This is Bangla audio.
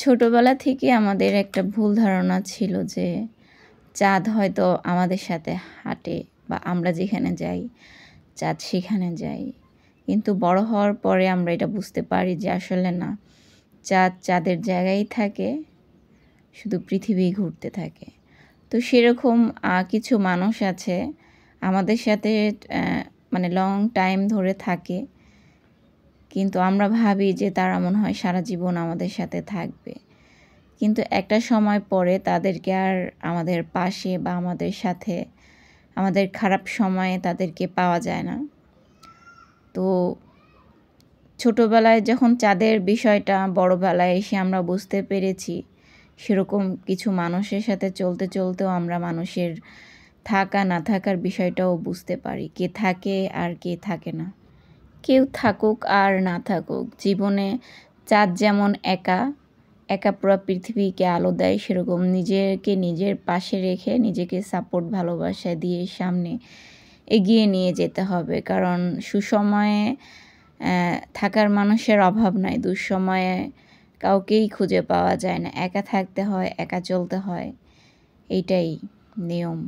ছোটবেলা থেকে আমাদের একটা ভুল ধারণা ছিল যে চাঁদ হয়তো আমাদের সাথে হাঁটে বা আমরা যেখানে যাই চাঁদ সেখানে যাই। কিন্তু বড় হওয়ার পরে আমরা এটা বুঝতে পারি যে আসলে না, চাঁদ চাঁদের জায়গায় থাকে, শুধু পৃথিবী ঘুরতে থাকে। তো সেরকম কিছু মানুষ আছে আমাদের সাথে মানে লং টাইম ধরে থাকে, কিন্তু আমরা ভাবি যে তারা মনে হয় সারা জীবন আমাদের সাথে থাকবে। কিন্তু একটা সময় পরে তাদেরকে আর আমাদের পাশে বা আমাদের সাথে আমাদের খারাপ সময়ে তাদেরকে পাওয়া যায় না। তো ছোটোবেলায় যখন চাঁদের বিষয়টা বড়বেলায় এসে আমরা বুঝতে পেরেছি, সেরকম কিছু মানুষের সাথে চলতে চলতেও আমরা মানুষের থাকা না থাকার বিষয়টাও বুঝতে পারি, কে থাকে আর কে থাকে না। কেউ থাকুক আর না থাকুক, জীবনে চাঁদ যেমন একা একা পুরো পৃথিবীকে আলো দেয়, সেরকম নিজেকে নিজের পাশে রেখে নিজেকে সাপোর্ট ভালোবাসা দিয়ে সামনে এগিয়ে নিয়ে যেতে হবে। কারণ সুসময়ে থাকার মানুষের অভাব নাই, দুঃসময়ে কাউকেই খুঁজে পাওয়া যায় না। একা থাকতে হয়, একা চলতে হয়, এইটাই নিয়ম।